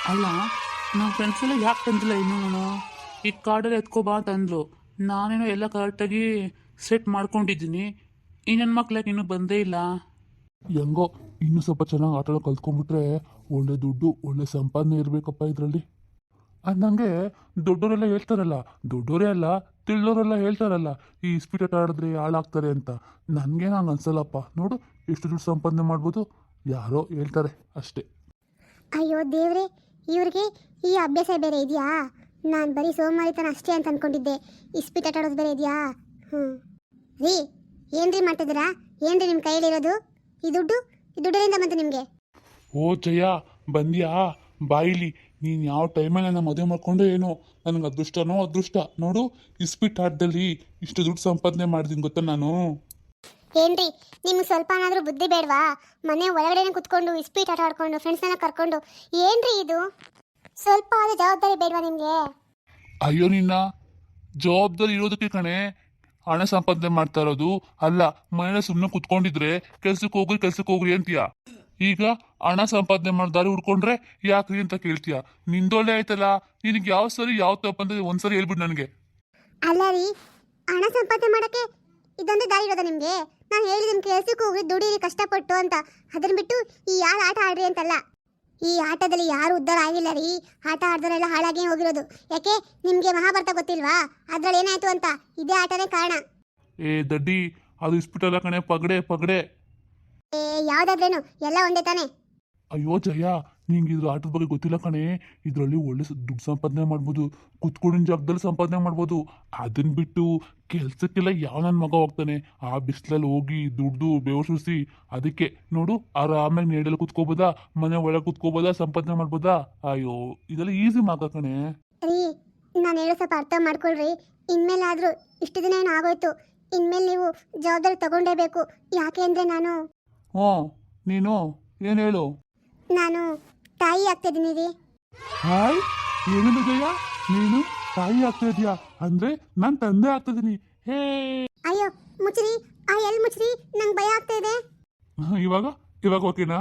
ಅಲ್ಲ, ನಮ್ಮ ಫ್ರೆಂಡ್ಸ್ ಎಲ್ಲ ಯಾಕೆ ತಂದಿಲ್ಲ ಇನ್ನೂ ನಾನು ಈ ಕಾರ್ಡಲ್ಲಿ ಎತ್ಕೋಬಾ ಅಂತಂದ್ರು. ನಾನೇನೋ ಎಲ್ಲ ಕರೆಕ್ಟಾಗಿ ಸೆಟ್ ಮಾಡ್ಕೊಂಡಿದ್ದೀನಿ. ಈ ನನ್ನ ಮಕ್ಳಿಗೆ ಇನ್ನೂ ಬಂದೇ ಇಲ್ಲ. ಹೆಂಗೋ ಇನ್ನೂ ಸ್ವಲ್ಪ ಚೆನ್ನಾಗಿ ಆಟ ಆಡೋ ಕಲ್ತ್ಕೊಂಡ್ಬಿಟ್ರೆ ಒಳ್ಳೆ ದುಡ್ಡು ಒಳ್ಳೆ ಸಂಪಾದನೆ ಇರಬೇಕಪ್ಪ ಇದರಲ್ಲಿ. ಅಂದಂಗೆ ದೊಡ್ಡವರೆಲ್ಲ ಹೇಳ್ತಾರಲ್ಲ, ದೊಡ್ಡವರೇ ಅಲ್ಲ ತಿಳಿದವರೆಲ್ಲ ಹೇಳ್ತಾರಲ್ಲ, ಈ ಇಸ್ಪೀಟ್ ಆಟ ಆಡಿದ್ರೆ ಹಾಳಾಗ್ತಾರೆ ಅಂತ. ನನಗೇನು ಹಂಗೆ ಅನ್ಸಲ್ಲಪ್ಪ. ನೋಡು ಎಷ್ಟು ದುಡ್ಡು ಸಂಪಾದನೆ ಮಾಡ್ಬೋದು, ಯಾರೋ ಹೇಳ್ತಾರೆ ಅಷ್ಟೇ. ಅಯ್ಯೋ ದೇವ್ರೆ, ಇವ್ರಿಗೆ ಈ ಅಭ್ಯಾಸ ಬೇರೆ ಇದೆಯಾ? ನಾನು ಬರೀ ಸೋಮಾರಿತನ ಅಷ್ಟೇ ಅಂತ ಅನ್ಕೊಂಡಿದ್ದೆ. ಇಸ್ಪೀಟ್ ಆಟ ಆಡೋದು ಬೇರೆ ಇದೆಯಾ? ರೀ, ಏನ್ರಿ ಮಾಡ್ತಿದ್ದೀರಾ? ಏನ್ರಿ ನಿಮ್ಮ ಕೈಯಲ್ಲಿರೋದು? ಈ ದುಡ್ಡಿನಿಂದ ಬಂತು ನಿಮಗೆ? ಓ ಜಯ, ಬಂದ್ಯಾ? ಬಾಯಿಲಿ ನೀನು ಯಾವ ಟೈಮಲ್ಲಿ ನನ್ನ ಮದುವೆ ಮಾಡ್ಕೊಂಡು ಏನೋ, ನನಗೆ ಅದೃಷ್ಟನೋ ಅದೃಷ್ಟ ನೋಡು. ಇಸ್ಪೀಟ್ ಆಟದಲ್ಲಿ ಇಷ್ಟು ದುಡ್ಡು ಸಂಪಾದನೆ ಮಾಡಿದೀನಿ ಗೊತ್ತಾ ನಾನು. ಏನ್ರಿ, ನಿಮ್ಗೆ ಸ್ವಲ್ಪ ಏನಾದರೂ ಬುದ್ಧಿ ಬೇಡವಾ? ಮನೆ ಒಳಗಡೆನೆ ಕುತ್ಕೊಂಡು ಇಸ್ಪೀಟ್ ಆಟ ಆಡ್ಕೊಂಡು ಫ್ರೆಂಡ್ಸ್ನೆಲ್ಲ ಕರ್ಕೊಂಡು ಏನ್ರಿ ಇದು? ಸ್ವಲ್ಪ ಆದ ಜವಾಬ್ದಾರಿ ಬೇಡವಾ ನಿಮಗೆ? ಅಯ್ಯೋ ನಿನ್ನ ಜವಾಬ್ದಾರಿ ಇರೋದಕ್ಕೆ ಕಣೆ ಹಣ ಸಂಪಾದನೆ ಮಾಡ್ತಾ ಇರೋದು. ಅಲ್ಲ ಮನೇಲಿ ಸುಮ್ಮನೆ ಕುತ್ಕೊಂಡಿದ್ರೆ ಕೆಲ್ಸಕ್ಕೆ ಹೋಗ್ರಿ ಅಂತೀಯ. ಈಗ ಹಣ ಸಂಪಾದನೆ ಮಾಡಿ ದಾರಿ ಹುಡ್ಕೊಂಡ್ರೆ ಯಾಕ್ರಿ ಅಂತ ಕೇಳ್ತೀಯ. ನಿಂದೊಳ್ಳೆ ಆಯ್ತಲ್ಲ. ನಿನಗೆ ಯಾವ ಸರಿ ಯಾವ ತಪ್ಪು ಅಂತ ಒಂದ್ಸರಿ ಹೇಳ್ಬಿಡು ನನಗೆ. ಅಲ್ಲ ರೀ, ಹಣ ಸಂಪಾದನೆ ಮಾಡೋಕ್ಕೆ ಇದೊಂದೇ ದಾರಿ ಇರೋದ ನಿಮಗೆ? ನಾನು ಹೇಳಿದ್ದೀನಿ ಕೆಲ್ಸಕ್ಕೆ ಹೋಗ್ರಿ, ದುಡೀರಿ ಕಷ್ಟಪಟ್ಟು ಅಂತ. ಅದನ್ನ ಬಿಟ್ಟು ಈ ಯಾರು ಆಟ ಆಡ್ರಿ ಅಂತಲ್ಲ. ಈ ಆಟದಲ್ಲಿ ಯಾರು ಉದ್ಧಾರ ಆಗಿಲ್ಲ ರೀ. ಆಟ ಆಡ್ದವರೆಲ್ಲ ಹಾಳಾಗೇ ಹೋಗಿರೋದು. ಯಾಕೆ ನಿಮಗೆ ಮಹಾಭಾರತ ಗೊತ್ತಿಲ್ವಾ? ಅದ್ರಲ್ಲಿ ಏನಾಯ್ತು ಅಂತ? ಇದೇ ಆಟನೇ ಕಾರಣ. ಏ ದಡ್ಡಿ, ಅದು ಇಸ್ಪಿಟಲ್ಲ ಕಣೆ, ಪಗಡೆ. ಏ ಯಾವ್ದಾದ್ರೇನು ಎಲ್ಲ ಒಂದೇ ತಾನೆ. ಅಯ್ಯೋ ಜಯ, ನಿಂಗೆ ಇದ್ರ ಆಟದ ಬಗ್ಗೆ ಗೊತ್ತಿಲ್ಲ ಕಣೆ. ಇದರಲ್ಲಿ ಒಳ್ಳೆ ದುಡ್ಡು ಸಂಪಾದನೆ ಮಾಡ್ಬೋದು, ಕುತ್ಕೊಂಡಿನ ಜಾಗದಲ್ಲಿ ಸಂಪಾದನೆ ಮಾಡ್ಬೋದು. ಅದನ್ನ ಬಿಟ್ಟು ಕೆಲ್ಸಕ್ಕೆಲ್ಲ ಯಾವ ನನ್ನ ಮಗ ಹೋಗ್ತಾನೆ ಆ ಬಿಸಿಲಲ್ಲಿ ಹೋಗಿ ದುಡ್ದು ಬೆವರಿಸಿ? ಅದಕ್ಕೆ ನೋಡು, ಆಮೇಲೆ ನೇಡಲ್ಲಿ ಕುತ್ಕೋಬೋದಾ, ಮನೆ ಒಳಗೆ ಕುತ್ಕೋಬೋದಾ, ಸಂಪಾದನೆ ಮಾಡ್ಬೋದಾ? ಅಯ್ಯೋ ಇದೆಲ್ಲ ಈಸಿ ಮಾರ್ಗ ಕಣೆ. ರೀ, ನಾನು ಹೇಳೋ ಸ್ವಲ್ಪ ಅರ್ಥ ಮಾಡ್ಕೊಳ್ರಿ. ಇನ್ಮೇಲಾದರೂ ಇಷ್ಟು ದಿನ ಏನೋ ಆಗೋಯ್ತು. ಇನ್ಮೇಲೆ ನೀವು ಜವಾಬ್ದಾರಿ ತಗೊಂಡೇಬೇಕು. ಯಾಕೆ ಅಂದರೆ ನೀನು ಏನು ಹೇಳು? ನಾನು ತಾಯಿ ಆಗ್ತಿದ್ದೀನಿ ರೀ. ಹಾಯ್, ಏನಿಲ್ಲ ಜಯ, ನೀನು ತಾಯಿ ಆಗ್ತಾ ಇದೀಯಾ ಅಂದ್ರೆ ನಾನು ತಂದೆ ಆಗ್ತಿದ್ದೀನಿ. ಹೇ ಅಯ್ಯೋ ಮುಚ್ಚ್ರಿ, ಎಲ್ಲಿ ಮುಚ್ಚ್ರಿ, ನಂಗೆ ಭಯ ಆಗ್ತಾ ಇದೆ. ಇವಾಗ ಓಕೆನಾ?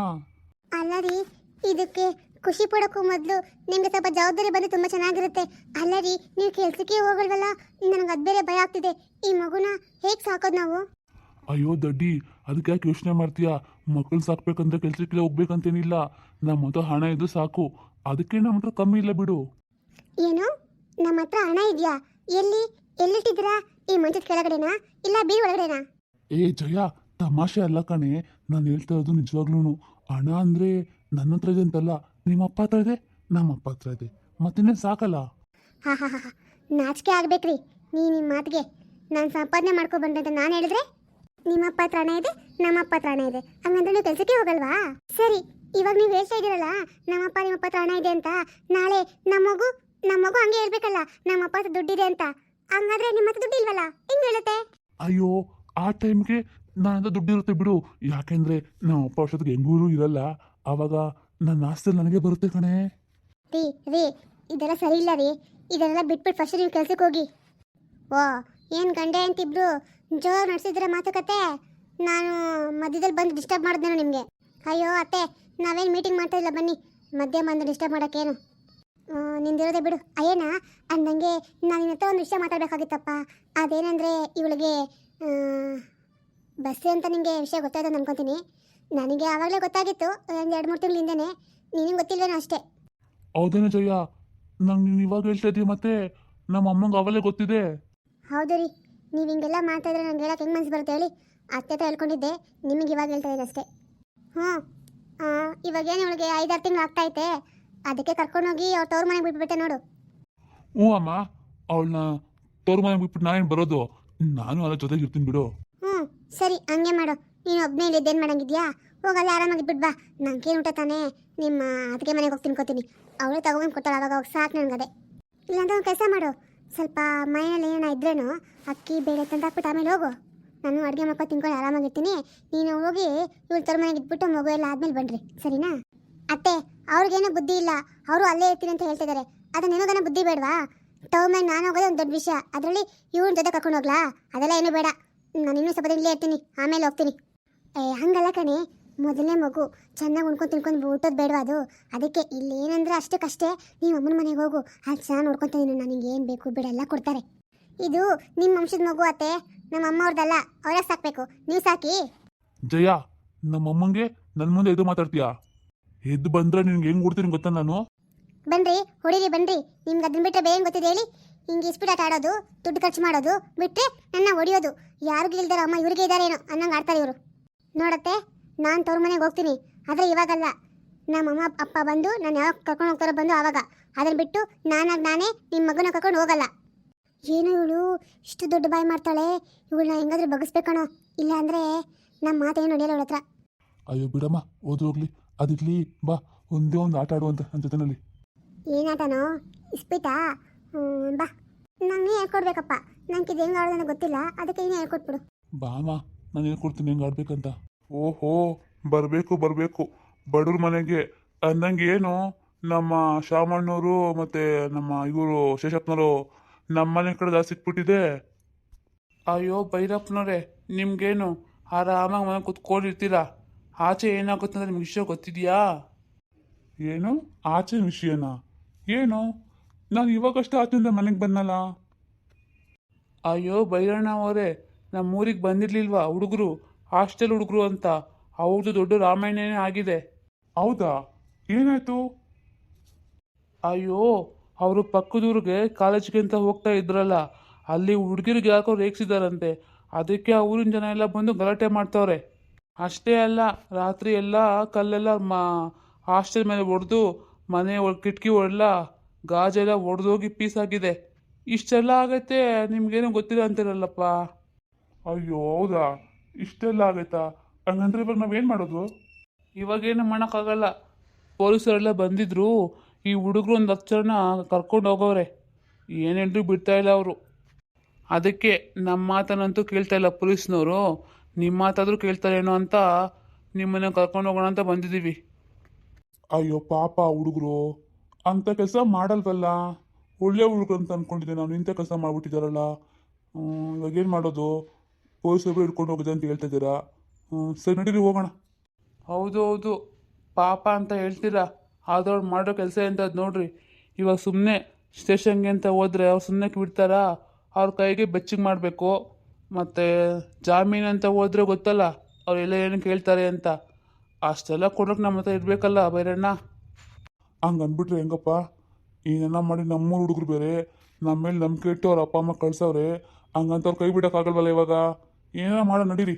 ಅಲ್ಲ ರೀ, ಇದಕ್ಕೆ ಖುಷಿ ಪಡೋಕ್ಕೂ ಮೊದಲು ನಿಮಗೆ ಸ್ವಲ್ಪ ಜವಾಬ್ದಾರಿ ಬಂದು ತುಂಬ ಚೆನ್ನಾಗಿರುತ್ತೆ. ಅಲ್ಲ ರೀ, ನೀವು ಕೆಲ್ಸಕ್ಕೆ ಹೋಗಲ್ವಲ್ಲ, ನನಗೆ ಅದು ಬೇರೆ ಭಯ ಆಗ್ತಿದೆ. ಈ ಮಗುನ ಹೇಗೆ ಸಾಕೋದು ನಾವು? ಅಯ್ಯೋ ದಡ್ಡಿ, ಅದಕ್ಕೆ ಯಾಕೆ ಯೋಚನೆ ಮಾಡ್ತೀಯಾ? ಮಕ್ಕಳು ಸಾಕ್ಬೇಕಂದ್ರೆ ಕೆಲ್ಸಕ್ಕೆ ಹೋಗ್ಬೇಕಂತೇನಿಲ್ಲ. ನಮ್ಮ ಹತ್ರ ಹಣ ಇದ್ದು ಸಾಕು. ಅದಕ್ಕೆ ನಮ್ಮ ಹತ್ರ ಕಮ್ಮಿ ಇಲ್ಲ ಬಿಡು. ಏನು, ನಮ್ಮ ಹತ್ರ ಹಣ ಇದೆಯಾ? ಎಲ್ಲಿಟ್ಟಿದ್ದೀರಾ? ಈ ಮಂಚದ ಕೆಳಗಡೆನಾ ಇಲ್ಲ ಬೀರ್ ಒಳಗಡೆನಾ? ಏ ಜಯ, ತಮಾಷೆ ಅಲ್ಲ ಕಣೆ, ನಾನು ಹೇಳ್ತಾ ಇರೋದು ನಿಜವಾಗ್ಲೂ. ಹಣ ಅಂದರೆ ನನ್ನ ಹತ್ರ ಇದೆ ಅಂತಲ್ಲ, ನಿಮ್ಮ ಅಪ್ಪ ಹತ್ರ ಇದೆ, ನಮ್ಮ ಅಪ್ಪ ಹತ್ರ ಇದೆ, ಮತ್ತಿನ್ನೇನು ಸಾಕಲ್ಲ. ಹಾ, ನಾಚಿಕೆ ಆಗ್ಬೇಕ್ರಿ ನಿಮ್ಮ ಮಾತಿಗೆ. ನಾನು ಸಂಪಾದನೆ ಮಾಡ್ಕೊ ಬಂದೆ ಅಂತ ನಾನು ಹೇಳಿದ್ರೆ ನಿಮ್ಮ ಅಪ್ಪ ಹತ್ರ ಹಣ ಇದೆ, ನಮ್ಮ ಅಪ್ಪ ಹತ್ರ ಹಣ ಇದೆ, ಹಂಗಂದ್ರೆ ನೀವು ಕೆಲಸಕ್ಕೆ ಹೋಗಲ್ವಾ? ಸರಿ, ಇವಾಗ ನೀವು ಹೇಳ್ತಾ ಇದ್ದೀರಲ್ಲ ನಮ್ಮಪ್ಪ ನಿಮ್ಮ ಅಪ್ಪ ಹತ್ರ ಹಣ ಇದೆ ಅಂತ. ನಾಳೆ ನಮ್ಮ ಮಗು ಹಂಗೆ ಹೇಳ್ಬೇಕಲ್ಲ ನಮ್ಮ ಅಪ್ಪ ಹತ್ರ ದುಡ್ಡಿದೆ ಅಂತ. ಹಂಗಾದ್ರೆ ನಿಮ್ಮ ಹತ್ರ ದುಡ್ಡು ಇಲ್ವಲ್ಲ, ಹಿಂಗೆ ಹೇಳುತ್ತೆ? ಅಯ್ಯೋ, ಆ ಟೈಮ್ಗೆ ನನ್ನ ಹತ್ರ ದುಡ್ಡು ಇರುತ್ತೆ ಬಿಡು. ಯಾಕೆಂದ್ರೆ ನಮ್ಮ ಅಪ್ಪ ವರ್ಷಕ್ಕೆ ಹೆಂಗೂರು ಇರಲ್ಲ, ಆವಾಗ ನನ್ನ ಆಸ್ತಿ ನನಗೆ ಬರುತ್ತೆ ಕಣೆ. ರೀ, ಇದೆಲ್ಲ ಸರಿ ಇಲ್ಲ ರೀ. ಇದೆಲ್ಲ ಬಿಟ್ಬಿಟ್ಟು ಫಸ್ಟ್ ನೀವು ಕೆಲ್ಸಕ್ಕೆ ಹೋಗಿ. ಓ, ಏನು ಗಂಡೆ ಅಂತಿಬ್ರು ಜೋರು ನಡೆಸಿದ್ರೆ ಮಾತುಕತೆ. ನಾನು ಮಧ್ಯದಲ್ಲಿ ಬಂದು ಡಿಸ್ಟರ್ಬ್ ಮಾಡಿದ್ನೇನು ನಿಮಗೆ? ಅಯ್ಯೋ ಅತ್ತೆ, ನಾವೇನು ಮೀಟಿಂಗ್ ಮಾಡ್ತಾ ಇಲ್ಲ, ಬನ್ನಿ. ಮಧ್ಯೆ ಬಂದು ಡಿಸ್ಟರ್ಬ್ ಮಾಡೋಕ್ಕೇನು? ನಿಂದಿರೋದೇ ಬಿಡು. ಅಯ್ಯನ ಅಂದಂಗೆ ನಾನು ನಿನ್ನ ಹತ್ರ ಒಂದು ವಿಷಯ ಮಾತಾಡಬೇಕಾಗಿತ್ತಪ್ಪ. ಅದೇನೆಂದರೆ, ಇವಳಿಗೆ ಬಸ್ಸು ಅಂತ ನಿಮಗೆ ವಿಷಯ ಗೊತ್ತಾಯ್ತು ಅಂತ ಅನ್ಕೊತೀನಿ. ನನಗೆ ಆವಾಗಲೇ ಗೊತ್ತಾಗಿತ್ತು, ಒಂದು 2-3 ತಿಂಗಳ ಹಿಂದೆನೇ. ನಿನಗೆ ಗೊತ್ತಿಲ್ವೇನೋ ಅಷ್ಟೇ. ಹೌದೇನೋ ಜಯ, ನಂಗೆ ನೀನು ಇವಾಗ ಹೇಳ್ತಾ ಇದೀಯ, ಮತ್ತೆ ನಮ್ಮ ಅಮ್ಮಂಗೆ ಅವಲೇ ಗೊತ್ತಿದೆ. ಹೌದು ರೀ, ನೀವು ಹಿಂಗೆಲ್ಲ ಮಾಡ್ತಾ ಇದ್ರೆ ನಂಗೆ ಹೇಳಕ್ಕೆ ಹೆಂಗೆ ಮನಸ್ಸು ಬರುತ್ತೆ ಹೇಳಿ? ಅತ್ತೆ ಹತ್ರ ಹೇಳ್ಕೊಂಡಿದ್ದೆ, ನಿಮಗೆ ಇವಾಗ ಹೇಳ್ತಾ ಇದ್ದೀನಿ ಅಷ್ಟೇ. ಇವಾಗೇನು ಇವಳಿಗೆ 5-6 ತಿಂಗಳು ಆಗ್ತಾಯಿತೆ. ಅದಕ್ಕೆ ಕರ್ಕೊಂಡೋಗಿ ಅವ್ರ ತವ್ರ ಮನೆಗೆ ಬಿಟ್ಬಿಟ್ಟೆ ನೋಡು. ಹ್ಞೂ ಅಮ್ಮ, ಅವಳನ್ನ ತವ್ರ ಮನೆಗೆ ಬಿಟ್ಬಿಟ್ಟು ನಾನೇನು ಬರೋದು? ನಾನು ಅದ್ರ ಜೊತೆಗೆ ಇರ್ತೀನಿ ಬಿಡು. ಸರಿ, ಹಂಗೆ ಮಾಡು. ನೀನು ಒಬ್ಬನೇ ಇಲ್ಲಿ ಇದ್ದೇನು ಮಾಡಂಗಿದ್ಯಾ? ಹೋಗಲ್ಲ, ಆರಾಮಾಗಿ ಬಿಟ್ಟು ಬಾ. ನಂಗೇನು ಊಟ ತಾನೇ, ನಿಮ್ಮ ಅದಕ್ಕೆ ಮನೆಗೆ ಹೋಗಿ ತಿನ್ಕೋತೀನಿ. ಅವಳು ತಗೊಂಡು ಕೊಟ್ಟಾಳ, ಅವಾಗ ಹೋಗಿ ಸಾಕು ನನಗದೆ. ಇಲ್ಲಾಂದ್ರೆ ಒಂದು ಕೆಲಸ ಮಾಡು, ಸ್ವಲ್ಪ ಮನೆಯಲ್ಲಿ ಏನಾರ ಇದ್ರೇನು ಅಕ್ಕಿ ಬೇಳೆ ತಂದಾಕ್ಬಿಟ್ಟು ಆಮೇಲೆ ಹೋಗು. ನಾನು ಅಡುಗೆ ಮಾಡ್ಕೊಂಡು ತಿನ್ಕೊಂಡು ಆರಾಮಾಗಿರ್ತೀನಿ. ನೀನು ಹೋಗಿ ಇವಳು ತವ್ರ ಮನೆಗೆ ಇಟ್ಬಿಟ್ಟು ಮಗು ಎಲ್ಲ ಆದ್ಮೇಲೆ ಬನ್ನಿರಿ, ಸರಿನಾ? ಅತ್ತೆ, ಅವ್ರಿಗೇನೋ ಬುದ್ಧಿ ಇಲ್ಲ, ಅವರು ಅಲ್ಲೇ ಇರ್ತೀನಿ ಅಂತ ಹೇಳ್ತಿದ್ದಾರೆ. ಅದು ನಿಮಗೇನೋ ಬುದ್ಧಿ ಬೇಡವಾ? ತವ್ರ ಮನೆಗೆ ನಾನು ಹೋಗೋದು ಒಂದು ದೊಡ್ಡ ವಿಷಯ, ಅದರಲ್ಲಿ ಇವಳ ಜೊತೆ ಕರ್ಕೊಂಡು ಹೋಗ್ಲಾ? ಅದೆಲ್ಲ ಏನೂ ಬೇಡ. ನಾನು ಇನ್ನೂ ಸ್ವಲ್ಪ ಇಲ್ಲೇ ಇರ್ತೀನಿ, ಆಮೇಲೆ ಹೋಗ್ತೀನಿ. ಹಂಗಲ್ಲ ಕಣೆ, ಮೊದಲನೇ ಮಗು ಚೆನ್ನಾಗಿ ಉಣ್ಕೊಂಡು ತಿನ್ಕೊಂಡು ಊಟದ ಬೇಡವಾ ಅದು? ಅದಕ್ಕೆ ಇಲ್ಲಿ ಏನಂದ್ರೆ ಅಷ್ಟಕ್ಕಷ್ಟೇ ನೀವು ಅಮ್ಮನ ಮನೆಗೆ ಹೋಗು, ಅಲ್ಲಿ ಚೆನ್ನಾಗಿ ನೋಡ್ಕೊತೀನಿ, ನನಗೆ ಏನು ಬೇಕು ಬಿಡೆಲ್ಲ ಕೊಡ್ತಾರೆ. ಇದು ನಿಮ್ಮ ವಂಶದ ಮಗು ಅತ್ತೆ, ನಮ್ಮ ಅಮ್ಮ ಅವ್ರದ್ದಲ್ಲ, ಅವರೇ ಸಾಕಬೇಕು, ನೀವು ಸಾಕಿ. ಜಯ, ನಮ್ಮಮ್ಮಂಗೆ ನನ್ನ ಮುಂದೆ ಎದ್ದು ಮಾತಾಡ್ತೀಯಾ? ಎದ್ದು ಬಂದ್ರೆ ನಿನ್ಗೆ ಹೆಂಗ್ ಕೊಡ್ತೀನಿ ಗೊತ್ತಾ ನಾನು? ಬನ್ರಿ ಹೊಡೀರಿ ಬನ್ರಿ, ನಿಮ್ಗೆ ಅದನ್ನ ಬಿಟ್ಟರೆ ಬೇರೆ ಗೊತ್ತಿದೆ ಹೇಳಿ? ಹಿಂಗೆ ಇಸ್ಪೀಟ್ ಆಟ ಆಡೋದು, ದುಡ್ಡು ಖರ್ಚು ಮಾಡೋದು ಬಿಟ್ಟರೆ ನನ್ನ ಹೊಡಿಯೋದು, ಯಾರಿಗೂ ಇಲ್ದಾರ ಅಮ್ಮ ಇವ್ರಿಗೆ ಇದ್ದಾರೇನೋ ಅನ್ನಂಗೆ ಆಡ್ತಾರೆ ಇವರು. ನೋಡತ್ತೆ, ನಾನು ತವ್ರ ಮನೆಗೆ ಹೋಗ್ತೀನಿ, ಆದರೆ ಇವಾಗಲ್ಲ. ನಮ್ಮ ಅಮ್ಮ ಅಪ್ಪ ಬಂದು ನಾನು ಯಾವಾಗ ಕರ್ಕೊಂಡು ಹೋಗ್ತಾರೋ ಬಂದು ಆವಾಗ, ಅದನ್ನು ಬಿಟ್ಟು ನಾನಾಗಿ ನಾನೇ ನಿಮ್ಮ ಮಗನ ಕರ್ಕೊಂಡು ಹೋಗಲ್ಲ. ಏನು ಇವಳು ಇಷ್ಟು ದೊಡ್ಡ ಬಾಯಿ ಮಾಡ್ತಾಳೆ, ಇವಳನ್ನ ಹೆಂಗಾದ್ರೂ ಬಗ್ಗಿಸ್ಬೇಕಣೋ, ಇಲ್ಲ ಅಂದರೆ ನಮ್ಮ ಮಾತೇನು ನಡೆಯಲ್ಲ ಅವಳ ಹತ್ರ. ಅಯ್ಯೋ ಬಿಡಮ್ಮ, ಓದು ಹೋಗ್ಲಿ, ಅದಿರ್ಲಿ, ಬಾ ಒಂದೇ ಒಂದು ಆಟ ಆಡುವಂತ ನನ್ನ ಜೊತೆನಲ್ಲಿ. ಏನಾಟನೋ? ಇಸ್ಪೀಟಾ? ಬಾ, ನಂಗೆ ಹೇಳ್ಕೊಡ್ಬೇಕಪ್ಪ, ನಂಗೆ ಇದು ಹೆಂಗೆ ಆಡೋದಂತ ಗೊತ್ತಿಲ್ಲ, ಅದಕ್ಕೆ ನೀನು ಹೇಳ್ಕೊಟ್ಬಿಡು. ಬಾಮ, ನಾನು ಹೇಳ್ಕೊಡ್ತೀನಿ ಹೆಂಗೆ ಆಡ್ಬೇಕಂತ. ಓಹೋ, ಬರಬೇಕು ಬಡವ್ರ ಮನೆಗೆ ಅಂದಂಗೆ. ಏನು ನಮ್ಮ ಶಾಮಣ್ಣವರು ಮತ್ತು ನಮ್ಮ ಇವರು ಶೇಷಪ್ಪನವರು ನಮ್ಮ ಮನೆ ಕಡೆ ಜಾಸ್ತಿ ಸಿಕ್ಬಿಟ್ಟಿದೆ. ಅಯ್ಯೋ ಭೈರಪ್ಪನವ್ರೆ, ನಿಮ್ಗೇನು ಆರಾಮಾಗಿ ಮನೆ ಕೂತ್ಕೊಂಡಿರ್ತೀರಾ, ಆಚೆ ಏನಾಗುತ್ತೆ ಅಂದರೆ ನಿಮ್ಗೆ ವಿಷಯ ಗೊತ್ತಿದೆಯಾ? ಏನು ಆಚೆ ವಿಷಯನಾ? ಏನು, ನಾನು ಇವಾಗಷ್ಟೇ ಆಚೆಯಿಂದ ಮನೆಗೆ ಬಂದಲ್ಲ. ಅಯ್ಯೋ ಭೈರಣ್ಣ ಅವರೇ, ನಮ್ಮೂರಿಗೆ ಬಂದಿರ್ಲಿಲ್ವಾ ಹುಡುಗರು, ಹಾಸ್ಟೆಲ್ ಹುಡುಗರು ಅಂತ, ಅವ್ರದ್ದು ದೊಡ್ಡ ರಾಮಾಯಣನೇ ಆಗಿದೆ. ಹೌದಾ, ಏನಾಯ್ತು? ಅಯ್ಯೋ, ಅವರು ಪಕ್ಕದೂರಿಗೆ ಕಾಲೇಜಿಗೆ ಅಂತ ಹೋಗ್ತಾ ಇದ್ರಲ್ಲ, ಅಲ್ಲಿ ಹುಡುಗಿರಿಗೆ ಯಾಕೋ ರೇಗಿಸಿದಾರಂತೆ, ಅದಕ್ಕೆ ಆ ಊರಿನ ಜನ ಎಲ್ಲ ಬಂದು ಗಲಾಟೆ ಮಾಡ್ತವ್ರೆ. ಅಷ್ಟೇ ಅಲ್ಲ, ರಾತ್ರಿ ಎಲ್ಲ ಕಲ್ಲೆಲ್ಲ ಹಾಸ್ಟೆಲ್ ಮೇಲೆ ಹೊಡೆದು ಮನೆ ಕಿಟಕಿ ಎಲ್ಲ ಗಾಜೆಲ್ಲ ಒಡೆದೋಗಿ ಪೀಸ್ ಆಗಿದೆ. ಇಷ್ಟೆಲ್ಲ ಆಗೈತೆ, ನಿಮ್ಗೇನು ಗೊತ್ತಿಲ್ಲ ಅಂತೀರಲ್ಲಪ್ಪ. ಅಯ್ಯೋ ಹೌದಾ, ಇಷ್ಟೆಲ್ಲ ಆಗೈತಾ? ಹಂಗಂದ್ರೆ ಇವಾಗ ನಾವೇನು ಮಾಡೋದು? ಇವಾಗೇನು ಮಾಡೋಕ್ಕಾಗಲ್ಲ, ಪೊಲೀಸರೆಲ್ಲ ಬಂದಿದ್ರು, ಈ ಹುಡುಗರು ಒಂದು 10 ಜನ ಕರ್ಕೊಂಡು ಹೋಗವ್ರೆ, ಏನೇನ್ರೂ ಬಿಡ್ತಾ ಇಲ್ಲ ಅವರು. ಅದಕ್ಕೆ ನಮ್ಮ ಮಾತನ್ನಂತೂ ಕೇಳ್ತಾ ಇಲ್ಲ ಪೊಲೀಸ್ನವರು, ನಿಮ್ಮ ಮಾತಾದರೂ ಕೇಳ್ತಾರೇನೋ ಅಂತ ನಿಮ್ಮನ್ನ ಕರ್ಕೊಂಡು ಹೋಗೋಣ ಅಂತ ಬಂದಿದ್ದೀವಿ. ಅಯ್ಯೋ ಪಾಪ ಹುಡುಗರು, ಅಂಥ ಕೆಲಸ ಮಾಡಲ್ವಲ್ಲ, ಒಳ್ಳೆ ಹುಡುಗರು ಅಂತ ಅಂದ್ಕೊಂಡಿದ್ದೆ ನಾನು, ಇಂಥ ಕೆಲಸ ಮಾಡಿಬಿಟ್ಟಿದ್ದಾರಲ್ಲ. ಇವಾಗೇನು ಮಾಡೋದು? ಪೊಲೀಸರು ಹಿಡ್ಕೊಂಡು ಹೋಗಿದೆ ಅಂತ ಹೇಳ್ತಾ ಇದ್ದೀರಾ. ಸರಿ ನಡೀರಿ ಹೋಗೋಣ. ಹೌದು, ಪಾಪ ಅಂತ ಹೇಳ್ತೀರಾ, ಆದವ್ರು ಮಾಡೋ ಕೆಲಸ ಎಂಥದ್ದು ನೋಡ್ರಿ. ಇವಾಗ ಸುಮ್ಮನೆ ಸ್ಟೇಷನ್ಗೆ ಅಂತ ಹೋದ್ರೆ ಅವ್ರು ಸುಮ್ಮನೆ ಬಿಡ್ತಾರಾ? ಅವ್ರ ಕೈಗೆ ಬೆಚ್ಚಿಗೆ ಮಾಡಬೇಕು. ಮತ್ತು ಜಾಮೀನು ಅಂತ ಹೋದ್ರೆ ಗೊತ್ತಲ್ಲ ಅವರೆಲ್ಲ ಏನು ಕೇಳ್ತಾರೆ ಅಂತ, ಅಷ್ಟೆಲ್ಲ ಕೊಡೋಕೆ ನಮ್ಮ ಹತ್ರ ಇರಬೇಕಲ್ಲ ಭೈರಣ್ಣ. ಹಂಗೆ ಅಂದ್ಬಿಟ್ರೆ ಹೆಂಗಪ್ಪ? ಏನೆಲ್ಲ ಮಾಡಿ ನಮ್ಮೂರು ಹುಡುಗರು ಬೇರೆ ನಮ್ಮ ಮೇಲೆ ನಂಬಿಕೆ ಇಟ್ಟು ಅವ್ರ ಅಪ್ಪ ಅಮ್ಮ ಕಳ್ಸವ್ರೆ, ಹಂಗಂತವ್ರು ಕೈ ಬಿಡೋಕ್ಕಾಗಲ್ವಲ್ಲ ಇವಾಗ. ಏನಾರ ಮಾಡೋ ನಡೀರಿ.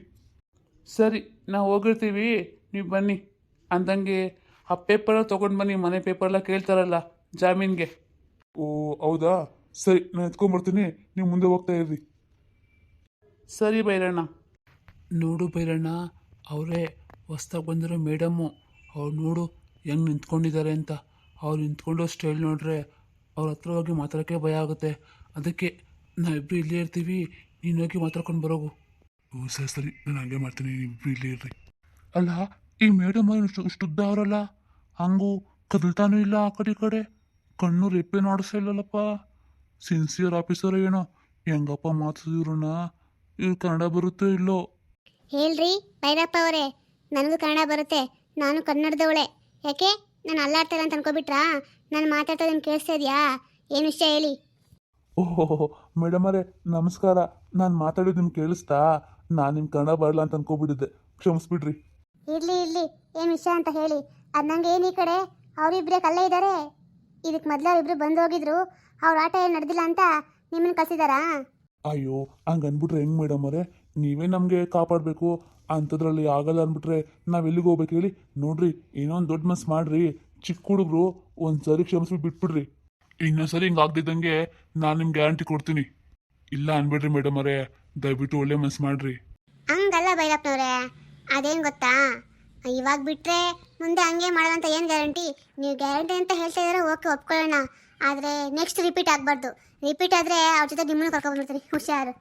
ಸರಿ, ನಾವು ಹೋಗಿರ್ತೀವಿ, ನೀವು ಬನ್ನಿ. ಅಂದಂಗೆ ಆ ಪೇಪರೆಲ್ಲ ತೊಗೊಂಡು ಬನ್ನಿ, ಮನೆ ಪೇಪರೆಲ್ಲ ಕೇಳ್ತಾರಲ್ಲ ಜಾಮೀನಿಗೆ. ಓ ಹೌದಾ, ಸರಿ ನಾನು ಎತ್ಕೊಂಡ್ಬರ್ತೀನಿ, ನೀವು ಮುಂದೆ ಹೋಗ್ತಾ ಇರ್ರಿ. ಸರಿ ಭೈರಣ್ಣ. ನೋಡು ಭೈರಣ್ಣ, ಅವರೇ ಹೊಸ್ದಾಗಿ ಬಂದಿರೋ ಮೇಡಮ್ಮು, ಅವ್ರು ನೋಡು ಹೆಂಗೆ ನಿಂತ್ಕೊಂಡಿದ್ದಾರೆ ಅಂತ. ಅವ್ರು ನಿಂತ್ಕೊಂಡು ಸ್ಟೈಲ್ ನೋಡ್ರೆ ಅವ್ರ ಹತ್ರ ಹೋಗಿ ಮಾತಾಡೋಕ್ಕೆ ಭಯ ಆಗುತ್ತೆ. ಅದಕ್ಕೆ ನಾವಿಬ್ಬರು ಇಲ್ಲೇ ಇರ್ತೀವಿ, ನೀನು ಹೋಗಿ ಮಾತಾಡ್ಕೊಂಡು ಬರೋಗು. ಓ ಸರಿ, ನಾನು ಹಂಗೆ ಮಾಡ್ತೀನಿ, ನೀವು ಇಲ್ಲಿ ಇರ್ರಿ. ಅಲ್ಲ, ಈ ಮೇಡಮ್ ಇಷ್ಟು ಉದ್ದ ಅವರಲ್ಲ, ಹಂಗೂ ಕದಲ್ತಾನೂ ಇಲ್ಲ ಆ ಕಡೆ ಈ ಕಡೆ, ಕಣ್ಣು ರೆಪ್ಪೆ ನೋಡಿಸ್ತಾ ಇಲ್ಲಲ್ಲಪ್ಪ. ಸಿನ್ಸಿಯರ್ ಆಫೀಸರ್ ಏನೋ, ಹೆಂಗಪ್ಪ ಮಾತಾಡಿದ್ರನ್ನ. ಇವ್ರು ಕನ್ನಡ ಬರುತ್ತೋ ಇಲ್ಲೋ? ಹೇಳ್ರಿ ಭೈರಪ್ಪ ಅವರೇ, ನನಗೂ ಕನ್ನಡ ಬರುತ್ತೆ, ನಾನು ಕನ್ನಡದವಳೆ. ಯಾಕೆ ನಾನು ಅಲ್ಲಾಡ್ತಾರೆ ಅಂತ ಅನ್ಕೊಬಿಟ್ರಾ? ನಾನು ಮಾತಾಡ್ತೋದನ್ನು ಕೇಳಿಸ್ತಾ ಇದೆಯಾ? ಏನು ವಿಷಯ ಹೇಳಿ. ಓಹೋ ಮೇಡಮ್ ಅವರೇ ನಮಸ್ಕಾರ, ನಾನು ಮಾತಾಡೋದು ನಿಮ್ಗೆ ಕೇಳಿಸ್ತಾ? ನಾನು ನಿಮ್ಮ ಕನ್ನಡ ಬರಲ್ಲ ಅಂತ ಅನ್ಕೋಬಿಟ್ಟಿದ್ದೆ, ಕ್ಷಮಿಸ್ಬಿಡ್ರಿ. ಇರ್ಲಿ ಏನು ವಿಷಯ ಅಂತ ಹೇಳಿ. ಅದು ನಂಗೆ ಏನು ಈ ಕಡೆ ಅವರಿಬ್ಬರೇ ಕಲ್ಲೇ ಇದ್ದಾರೆ. ಇದಕ್ಕೆ ಮೊದಲು ಅವರಿಬ್ರು ಬಂದು ಹೋಗಿದ್ರು, ಅವ್ರ ಆಟ ಏನು ನಡೆದಿಲ್ಲ ಅಂತ ನಿಮ್ಮನ್ನು ಕಳಿಸಿದಾರಾ? ಅಯ್ಯೋ ಹಂಗೆ ಅಂದ್ಬಿಟ್ರೆ ಹೆಂಗೆ ಮೇಡಮ್ ಅವರೇ, ನೀವೇ ನಮಗೆ ಕಾಪಾಡಬೇಕು, ಅಂಥದ್ರಲ್ಲಿ ಆಗಲ್ಲ ಅಂದ್ಬಿಟ್ರೆ ನಾವು ಎಲ್ಲಿಗೆ ಹೋಗ್ಬೇಕು ಹೇಳಿ? ನೋಡ್ರಿ, ಏನೋ ಒಂದು ದೊಡ್ಡ ಮನ್ಸು ಮಾಡ್ರಿ, ಚಿಕ್ಕ ಹುಡುಗರು ಒಂದು ಸರಿ ಕ್ಷಮಿಸ್ಬಿಟ್ಟು ಬಿಟ್ಬಿಡ್ರಿ. ಇನ್ನೊಂದ್ಸರಿ ಹಿಂಗೆ ಆಗ್ದಿದ್ದಂಗೆ ನಾನು ನಿಮ್ಗೆ ಗ್ಯಾರಂಟಿ ಕೊಡ್ತೀನಿ. ಇಲ್ಲ ಅನ್ಬಿಡ್ರಿ ಮೇಡಮ್ ಅವರೇ, ದಯವಿಟ್ಟು ಒಳ್ಳೆ ಮನ್ಸು ಮಾಡ್ರಿ. ಹಂಗಲ್ಲ ಭೈರಪ್ಪನವ್ರೆ, ಅದೇನು ಗೊತ್ತಾ, ಇವಾಗ ಬಿಟ್ಟರೆ ಮುಂದೆ ಹಂಗೆ ಮಾಡೋದಂತ ಏನು ಗ್ಯಾರಂಟಿ? ನೀವು ಗ್ಯಾರಂಟಿ ಅಂತ ಹೇಳ್ತಾ ಇದ್ದೀರಾ, ಓಕೆ ಒಪ್ಕೊಳ್ಳೋಣ, ಆದರೆ ನೆಕ್ಸ್ಟ್ ರಿಪೀಟ್ ಆಗಬಾರ್ದು. ರಿಪೀಟ್ ಆದರೆ ಅವ್ರ ಜೊತೆ ನಿಮ್ಮನ್ನು ಕರ್ಕೊಂಡ್ಬಿಡ್ತೀರಿ, ಹುಷಾರು.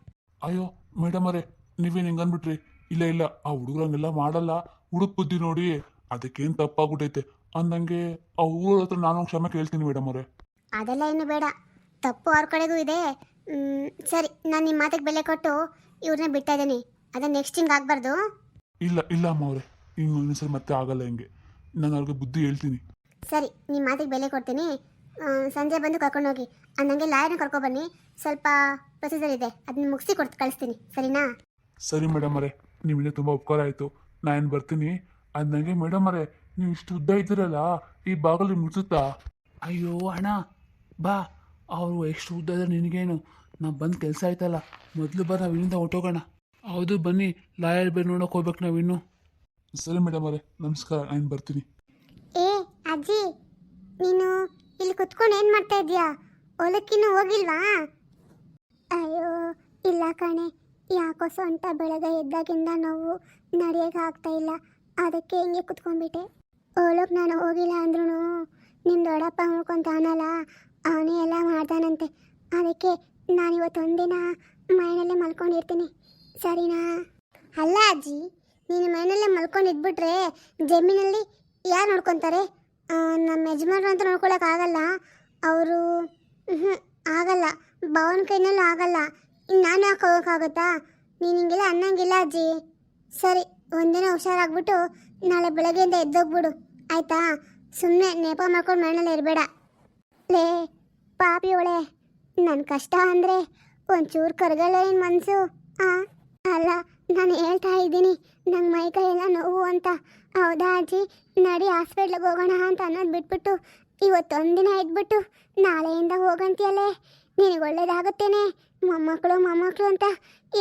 ಅಯ್ಯೋ ಮೇಡಮ್ ಅವರೇ, ನೀವೇನು ಹಿಂಗೆ ಅಂದ್ಬಿಟ್ರಿ? ಇಲ್ಲ ಆ ಹುಡುಗರು ಹಂಗೆಲ್ಲ ಮಾಡಲ್ಲ, ಹುಡುಗ ಬುದ್ಧಿ ನೋಡಿ ಅದಕ್ಕೇನು ತಪ್ಪಾಗ್ಬಿಟ್ಟೈತೆ ಅಂದಂಗೆ ಆ ಊರ ಹತ್ರ ನಾನು ಕ್ಷಮೆ ಕೇಳ್ತೀನಿ ಮೇಡಮ್ ಅವರೇ. ಅದೆಲ್ಲ ಏನು ಬೇಡ, ತಪ್ಪು ಅವ್ರ ಕಡೆಗೂ ಇದೆ. ಸರಿ, ನಾನು ನಿಮ್ಮ ಮಾತಿಗೆ ಬೆಲೆ ಕೊಟ್ಟು ಇವ್ರನ್ನ ಬಿಡ್ತಾ ಇದ್ದೀನಿ, ಅದನ್ನು ನೆಕ್ಸ್ಟ್ ಹಿಂಗೆ ಆಗಬಾರ್ದು. ಇಲ್ಲ ಅಮ್ಮ ಅವರೇ, ಹಿಂಗೆ ಒಂದೊಂದ್ಸರಿ ಮತ್ತೆ ಆಗಲ್ಲ ಹಿಂಗೆ. ನಾನು ಅವ್ರಿಗೆ ಬುದ್ಧಿ ಹೇಳ್ತೀನಿ. ಸರಿ, ನಿಮ್ಮ ಮಾತಿಗೆ ಬೆಲೆ ಕೊಡ್ತೀನಿ. ಸಂಜೆ ಬಂದು ಕರ್ಕೊಂಡೋಗಿ. ನನಗೆ ಲಾಯರ್ನ ಕರ್ಕೊಬನ್ನಿ. ಸ್ವಲ್ಪ ಪ್ರೊಸೀಜರ್ ಇದೆ, ಅದನ್ನ ಮುಗಿಸಿ ಕಳಿಸ್ತೀನಿ. ಸರಿನಾ? ಸರಿ ಮೇಡಮ್ ಅವರೇ, ನಿಮಗೆ ತುಂಬ ಉಪಕಾರ ಆಯಿತು. ನಾನು ಬರ್ತೀನಿ. ಅದು ನನಗೆ ಮೇಡಮ್ ಅವರೇ, ನೀವು ಇಷ್ಟು ಉದ್ದ ಇದ್ದೀರಲ್ಲ, ಈ ಬಾಗಿಲು ಮುಚ್ಚುತ್ತಾ? ಅಯ್ಯೋ ಅಣ್ಣ, ಬಾ. ಅವರು ಎಷ್ಟು ಉದ್ದ ಇದ್ದಾರೆ ನಿನಗೇನು? ನಾವು ಬಂದು ಕೆಲಸ ಆಯ್ತಲ್ಲ, ಮೊದಲು ಬಾ, ನಾವು ಇಲ್ಲಿಂದ ಹೊಟ್ಟೋಗೋಣ. ಹೌದು, ಬನ್ನಿ. ಲಾಯರ್ ಬೇರೆ ನೋಡೋಕೆ ಹೋಗ್ಬೇಕು ನಾವಿನ್ನು. ಸರಿ ಮೇಡಮ್ ಅವರೇ, ನಮಸ್ಕಾರ. ನಾನು ಬರ್ತೀನಿ. ಏ ಅಜ್ಜಿ, ನೀನು ಇಲ್ಲಿ ಕುತ್ಕೊಂಡು ಏನು ಮಾಡ್ತಾ ಇದೀಯಾ? ಹೊಲಕ್ಕಿನ್ನೂ ಹೋಗಿಲ್ವಾ? ಅಯ್ಯೋ ಇಲ್ಲ ಕಣೆ, ಯಾಕೋ ಸೊಂಟ ಬೆಳಗ್ಗೆ ಎದ್ದಾಗಿಂದ ನೋವು, ನಡೆಯೋಕೆ ಆಗ್ತಾ ಇಲ್ಲ. ಅದಕ್ಕೆ ಹಿಂಗೆ ಕುತ್ಕೊಂಡ್ಬಿಟ್ಟೆ. ಹೊಲಕ್ಕೆ ನಾನು ಹೋಗಿಲ್ಲ ಅಂದ್ರೂ ನಿಮ್ಮ ದೊಡ್ಡಪ್ಪ ನೋಡ್ಕೊಂತಾನಲ್ಲ, ಅವನೇ ಎಲ್ಲ ಮಾಡ್ತಾನಂತೆ. ಅದಕ್ಕೆ ನಾನಿವತ್ತೊಂದಿನ ಮನೆಯಲ್ಲೇ ಮಲ್ಕೊಂಡಿರ್ತೀನಿ. ಸರಿನಾ? ಅಲ್ಲ ಅಜ್ಜಿ, ನೀನು ಮನೆಯಲ್ಲೇ ಮಲ್ಕೊಂಡಿದ್ಬಿಟ್ರೆ ಜಮೀನಲ್ಲಿ ಯಾರು ನೋಡ್ಕೊತಾರೆ? ನಮ್ಮ ಯಜಮಾನ್ರು ಅಂತ ನೋಡ್ಕೊಳಕ್ಕಾಗಲ್ಲ. ಅವರು ಆಗಲ್ಲ, ಭವನ ಕೈನಲ್ಲೂ ಆಗಲ್ಲ. ಇನ್ನು ನಾನು ಯಾಕೆ ಹೋಗೋಕ್ಕಾಗುತ್ತಾ? ನೀನು ಹಿಂಗೆಲ್ಲ ಅನ್ನಂಗಿಲ್ಲ ಅಜ್ಜಿ. ಸರಿ, ಒಂದಿನ ಹುಷಾರಾಗ್ಬಿಟ್ಟು ನಾಳೆ ಬೆಳಗ್ಗೆಯಿಂದ ಎದ್ದೋಗ್ಬಿಡು, ಆಯಿತಾ? ಸುಮ್ಮನೆ ನೆಪ ಮಾಡ್ಕೊಂಡು ಮನೇಲಿ ಇರಬೇಡ. ಲೇ ಪಾಪಿ ಒಳೆ, ನನ್ನ ಕಷ್ಟ ಅಂದರೆ ಒಂಚೂರು ಕರಗಲ್ಲ ನಿನ್ನ ಮನಸ್ಸು. ಅಲ್ಲ, ನಾನು ಹೇಳ್ತಾ ಇದ್ದೀನಿ ನಂಗೆ ಮೈಕೈ ಎಲ್ಲ ನೋವು ಅಂತ. ಹೌದಾ ಅಜ್ಜಿ? ನಡಿ ಹಾಸ್ಪಿಟ್ಲಿಗೆ ಹೋಗೋಣ ಅಂತ ಅನ್ನೋದು ಬಿಟ್ಬಿಟ್ಟು ಇವತ್ತೊಂದಿನ ಇದ್ಬಿಟ್ಟು ನಾಳೆಯಿಂದ ಹೋಗಂತೀಯಲ್ಲೇ. ನಿನಗೆ ಒಳ್ಳೇದಾಗುತ್ತೇನೆ, ಮೊಮ್ಮಕ್ಕಳು ಅಂತ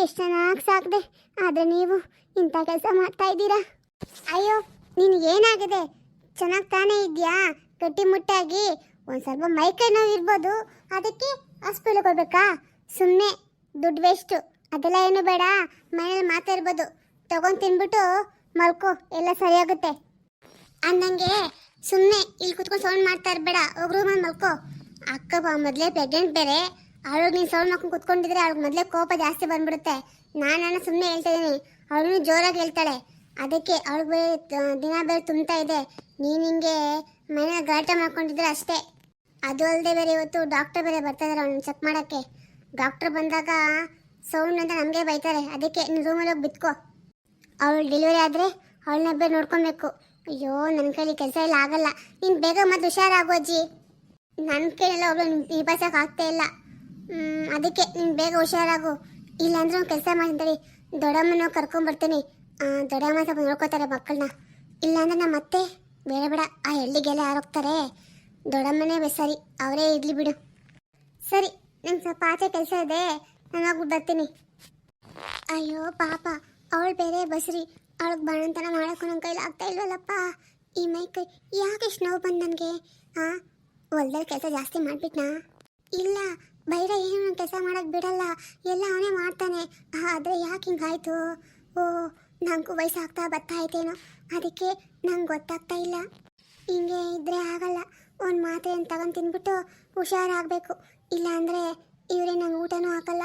ಎಷ್ಟು ಚೆನ್ನಾಗಿ ಸಾಕಿದೆ. ಆದರೆ ನೀವು ಇಂಥ ಕೆಲಸ ಮಾಡ್ತಾ ಇದ್ದೀರಾ. ಅಯ್ಯೋ, ನಿನಗೇನಾಗಿದೆ? ಚೆನ್ನಾಗಿ ತಾನೇ ಇದೆಯಾ? ಗಟ್ಟಿಮುಟ್ಟಾಗಿ. ಒಂದು ಸ್ವಲ್ಪ ಮೈಕೈ ನೋವು ಇರ್ಬೋದು, ಅದಕ್ಕೆ ಹಾಸ್ಪಿಟ್ಲಿಗೆ ಹೋಗ್ಬೇಕಾ? ಸುಮ್ಮನೆ ದುಡ್ಡು ವೇಸ್ಟು. ಅದೆಲ್ಲ ಏನು ಬೇಡ, ಮನೇಲಿ ಮಾತಾಡ್ಬೋದು. ತಗೊಂಡು ತಿನ್ಬಿಟ್ಟು ಮಲ್ಕೋ, ಎಲ್ಲ ಸರಿಯಾಗುತ್ತೆ. ಅಂದಂಗೆ ಸುಮ್ಮನೆ ಇಲ್ಲಿ ಕುತ್ಕೊಂಡು ಸೌಂಡ್ ಮಾಡ್ತಾ ಇರಬೇಡ, ಹೋಗಿ ರೂಮಲ್ಲಿ ಮಲ್ಕೋ. ಅಕ್ಕ ಮೊದಲೇ ಪ್ರೆಗ್ನೆಂಟ್ ಬೇರೆ, ಅವಳಿಗೆ ನೀನು ಸೌಂಡ್ ಮಾಡ್ಕೊಂಡು ಕುತ್ಕೊಂಡಿದ್ರೆ ಅವಳಿಗೆ ಮೊದಲೇ ಕೋಪ ಜಾಸ್ತಿ ಬಂದ್ಬಿಡುತ್ತೆ. ನಾನು ಸುಮ್ಮನೆ ಹೇಳ್ತಾ ಇದ್ದೀನಿ, ಅವಳು ಜೋರಾಗಿ ಹೇಳ್ತಾಳೆ. ಅದಕ್ಕೆ ಅವಳಿಗೆ ಬೇರೆ ದಿನ ಬೇರೆ ತುಂಬ್ತಾ ಇದೆ. ನೀನು ಹಿಂಗೆ ಮನೇಲಿ ಗಲಾಟೆ ಮಾಡ್ಕೊಂಡಿದ್ರೆ ಅಷ್ಟೇ. ಅದು ಅಲ್ಲದೆ ಬೇರೆ ಇವತ್ತು ಡಾಕ್ಟರ್ ಬೇರೆ ಬರ್ತಾ ಇದ್ದಾರೆ ಅವಳನ್ನ ಚೆಕ್ ಮಾಡೋಕ್ಕೆ. ಡಾಕ್ಟರ್ ಬಂದಾಗ ಸೌಂಡ್ ಅಂತ ನಮಗೆ ಬೈತಾರೆ. ಅದಕ್ಕೆ ನೀನು ರೂಮಲ್ಲಿ ಹೋಗಿ ಬಿತ್ಕೋ. ಅವಳು ಡೆಲಿವರಿ ಆದರೆ ಅವಳನ್ನ ಬೇರೆ ನೋಡ್ಕೊಬೇಕು. ಅಯ್ಯೋ, ನನ್ನ ಕೈಲಿ ಕೆಲಸ ಎಲ್ಲ ಆಗಲ್ಲ. ನೀನು ಬೇಗ ಮತ್ತೆ ಹುಷಾರಾಗು ಅಜ್ಜಿ. ನನ್ನ ಕೈಲೆಲ್ಲ ಒಬ್ಬಳು ನಿಭಾಯಿಸೋಕೆ ಆಗ್ತಾ ಇಲ್ಲ. ಅದಕ್ಕೆ ನೀನು ಬೇಗ ಹುಷಾರಾಗು. ಇಲ್ಲಾಂದ್ರೆ ಕೆಲಸ ಮಾಡ್ತೀನಿ, ದೊಡ್ಡಮ್ಮನ ಕರ್ಕೊಂಬರ್ತೀನಿ. ದೊಡ್ಡಮ್ಮ ಸ್ವಲ್ಪ ನೋಡ್ಕೋತಾರೆ ಮಕ್ಕಳನ್ನ. ಇಲ್ಲಾಂದ್ರೆ ನಮ್ಮ ಮತ್ತೆ ಬೇಡ ಆ ಹಳ್ಳಿಗೆಲ್ಲ ಯಾರೋಗ್ತಾರೆ. ದೊಡ್ಡಮ್ಮನೇ ಸರಿ, ಅವರೇ ಇರಲಿ ಬಿಡು. ಸರಿ, ನಂಗೆ ಸ್ವಲ್ಪ ಆಚೆ ಕೆಲಸ ಇದೆ, ನಾನು ಹೋಗ್ಬಿಟ್ಟು ಬರ್ತೀನಿ. ಅಯ್ಯೋ ಪಾಪ, ಅವಳು ಬೇರೆ ಬಸ್ರಿ. ಅವಳಿಗೆ ಬಾಣಂತನ ಮಾಡೋಕ್ಕೂ ನನ್ನ ಕೈಲಿ ಆಗ್ತಾ ಇಲ್ವಲ್ಲಪ್ಪ. ಈ ಮೈ ಕೈ ಯಾಕೆ ಇಷ್ಟು ನೋವು ಬಂದು ನನಗೆ? ಹೊಲ್ದಲ್ಲಿ ಕೆಲಸ ಜಾಸ್ತಿ ಮಾಡಿಬಿಟ್ನಾ? ಇಲ್ಲ, ಬೈರ ಏನು ಕೆಲಸ ಮಾಡೋಕ್ಕೆ ಬಿಡಲ್ಲ, ಎಲ್ಲ ಅವನೇ ಮಾಡ್ತಾನೆ. ಆದರೆ ಯಾಕೆ ಹಿಂಗಾಯ್ತು? ಓ, ನನಗೂ ವಯಸ್ಸಾಗ್ತಾ ಬರ್ತಾ ಐತೇನೋ, ಅದಕ್ಕೆ ನಂಗೆ ಗೊತ್ತಾಗ್ತಾ ಇಲ್ಲ. ಹಿಂಗೆ ಇದ್ದರೆ ಆಗಲ್ಲ. ಒಂದು ಮಾತ್ರೆಯನ್ನು ತಗೊಂಡು ತಿಂದ್ಬಿಟ್ಟು ಹುಷಾರಾಗಬೇಕು. ಇಲ್ಲಾಂದರೆ ಇವರೇ ನಂಗೆ ಊಟನೂ ಹಾಕಲ್ಲ.